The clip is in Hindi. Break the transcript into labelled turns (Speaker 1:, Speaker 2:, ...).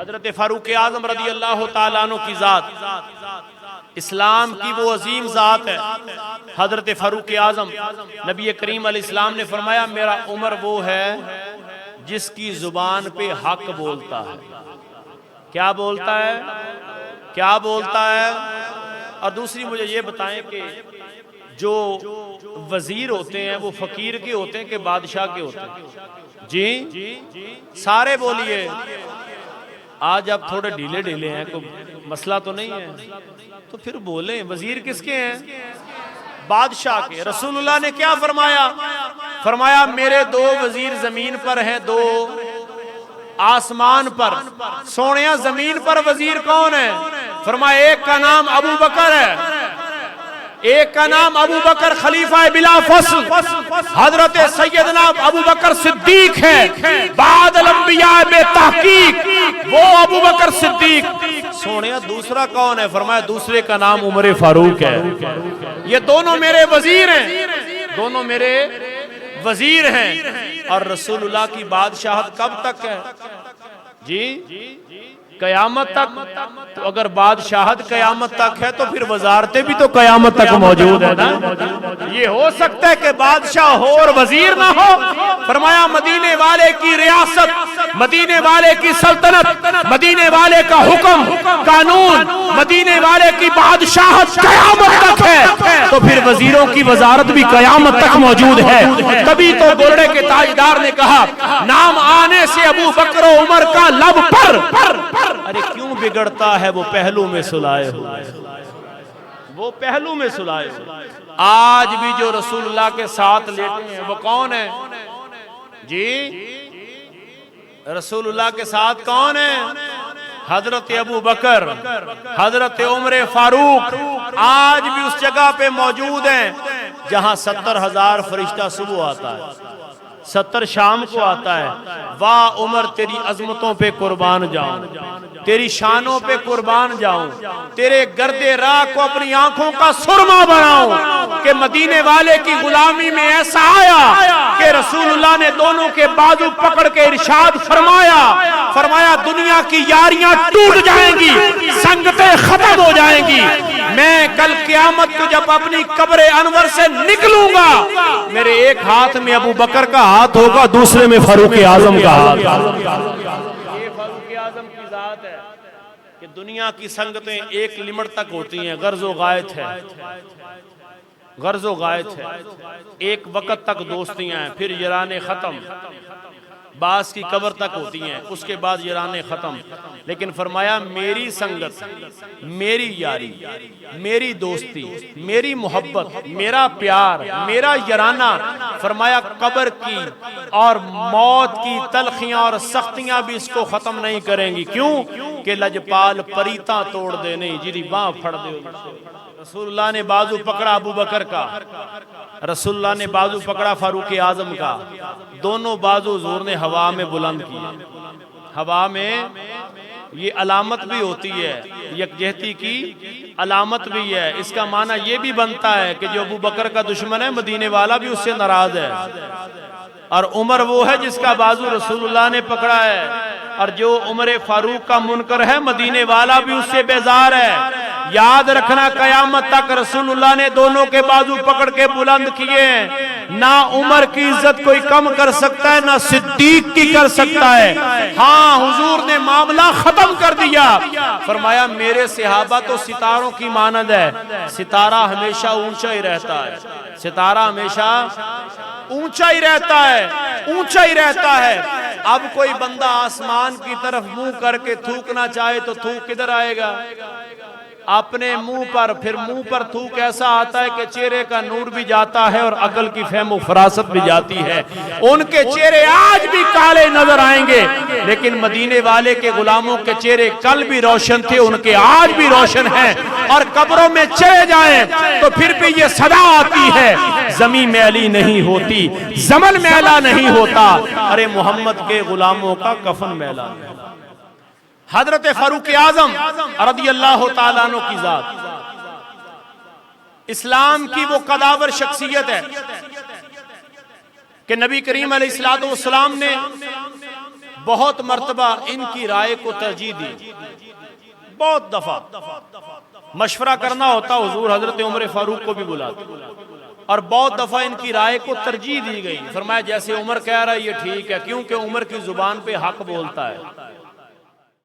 Speaker 1: हजरत फारूक आजम रदी अल्लाह ताला अन्हु की जात, इस्लाम की वो अजीम जात है। हजरत फारूक आजम, नबी करीम अलैहिस्सलाम ने फरमाया मेरा उमर वो है जिसकी जुबान पे हक बोलता है। क्या बोलता है? क्या बोलता है? और दूसरी मुझे ये बताएं कि जो वजीर होते हैं वो फकीर के होते हैं कि बादशाह के होते हैं? जी सारे बोलिए। आज आप थोड़े ढीले ढीले हैं, कोई मसला तो नहीं है? तो फिर बोले वजीर किसके हैं? बादशाह के। रसूलुल्लाह ने क्या फरमाया? फरमाया मेरे दो वजीर जमीन पर हैं, दो आसमान पर। सोनिया जमीन पर वजीर कौन है? फरमाया एक का नाम अबू बकर है, एक का नाम अबू बकर खलीफा बिला फसल, हजरत सैयदना अबू बकर सिद्दीक है। बादल अंबिया में तहकीक वो अबू बकर सिद्दीक। सोनिया दूसरा कौन है? फरमाया दूसरे का नाम उमर फारूक है। ये दोनों मेरे वजीर हैं, दोनों मेरे वजीर हैं। और रसूलुल्लाह की बादशाहत कब तक है? जी कयामत तक। तो अगर बादशाहत कयामत तक है तो फिर वजारतें भी तो कयामत तक मौजूद है ना। ये हो सकता है कि बादशाह हो और वजीर ना हो? फरमाया मदीने वाले की रियासत, मदीने वाले की सल्तनत, मदीने वाले का हुक्म कानून, मदीने वाले की बादशाहत कयामत तक है, तो फिर वजीरों की वजारत भी कयामत तक मौजूद है। तभी तो गोरडे के ताजदार ने कहा नाम आने से अबू बकर उमर का लब पर। अरे क्यों बिगड़ता है वो पहलू में सुलाए हो, वो पहलू में सुलाए हो। आज भी जो रसूलुल्लाह के साथ लेटे हैं वो कौन है? जी रसूलुल्लाह के साथ कौन है? हजरत अबू बकर, हजरत उमर फारूक आज भी उस जगह पे मौजूद हैं जहां 70,000 फरिश्ता सुबह आता है, 70 शाम को आता है। वाह उमर तेरी अजमतों पे कुर्बान जाऊं, तेरी शानों पे कुर्बान जाऊं, तेरे गर्दे राह को अपनी आंखों का सुरमा बनाऊं कि मदीने वाले की गुलामी में ऐसा आया कि रसूलुल्लाह ने दोनों के बाजू पकड़ के इरशाद फरमाया, फरमाया दुनिया की यारियां टूट जाएंगी, संगतें खत्म हो जाएंगी। मैं कल क़यामत को जब अपनी कब्र अनवर से निकलूंगा, मेरे एक हाथ में अबू बकर का हाथ होगा, दूसरे में फारूक आजम का हाथ। ये फारूक आजम की जात है कि दुनिया की संगतें एक लिमिट तक होती हैं, गर्जो गायत है, गर्जो गायत है। एक वक्त तक दोस्तियां हैं, फिर यराने खत्म, बास की कब्र तक होती हैं, उसके बाद यराने खत्म। लेकिन फरमाया मेरी संगत, मेरी यारी, मेरी दोस्ती, मेरी मोहब्बत, मेरा प्यार, मेरा यराना, फरमाया कब्र की और मौत की तलखियां और सख्तियां भी इसको खत्म नहीं करेंगी। क्यों? कि लजपाल परीता तोड़ दे नहीं जिरी बाह फड़ दे। रसूलुल्लाह ने बाजू पकड़ा अबू बकर का, रसूलुल्लाह ने बाजू पकड़ा फारूक आजम का, दोनों बाजू हुजूर ने हवा में बुलंद किए। हवा में ये अलामत भी होती है, यकजहती की अलामत भी है। इसका माना ये भी बनता है कि जो अबू बकर का दुश्मन है मदीने वाला भी उससे नाराज है, और उमर वो है जिसका बाजू रसूलुल्लाह ने पकड़ा है, और जो उमर फारूक का मुनकर है मदीने वाला भी उससे बेजार है। याद रखना कयामत तक रसूलुल्लाह ने दोनों के बाजू पकड़ के बुलंद किए। ना उमर की इज्जत कोई कम कर सकता है, ना सिद्दीक की कर सकता है। हाँ हुजूर ने मामला खत्म कर दिया, फरमाया मेरे सहाबा तो सितारों की मानद है, सितारा हमेशा ऊंचा ही रहता है, सितारा हमेशा ऊंचा ही रहता है, ऊंचा ही रहता है। अब कोई बंदा आसमान की तरफ मुंह करके थूकना चाहे तो थूक किधर आएगा? अपने मुंह पर। फिर मुंह पर थूक ऐसा आता है कि चेहरे का नूर भी जाता है और अकल की फहम फरासत भी जाती है। उनके चेहरे आज भी काले नजर आएंगे, लेकिन मदीने वाले के गुलामों के चेहरे कल भी रोशन थे, उनके आज भी रोशन हैं। और कब्रों में चले जाएं तो फिर भी ये सदा आती है, जमीन मैली नहीं होती, जमन मैला नहीं होता। अरे मोहम्मद के गुलामों का कफन मैला। हजरत फारूक आजम रदी अल्लाह ताला अन्हु की जात इस्लाम की वो कदावर शख्सियत है कि नबी करीम अलैहिस्सलाम ने बहुत मर्तबा इनकी राय को तरजीह दी, बहुत दफा मशवरा करना होता हुजूर हजरत उमर फारूक को भी बुलाते, और बहुत दफा इनकी राय को तरजीह दी गई। फरमाया जैसे उमर कह रहा है ये ठीक है, क्योंकि उमर की जुबान पे हक बोलता है।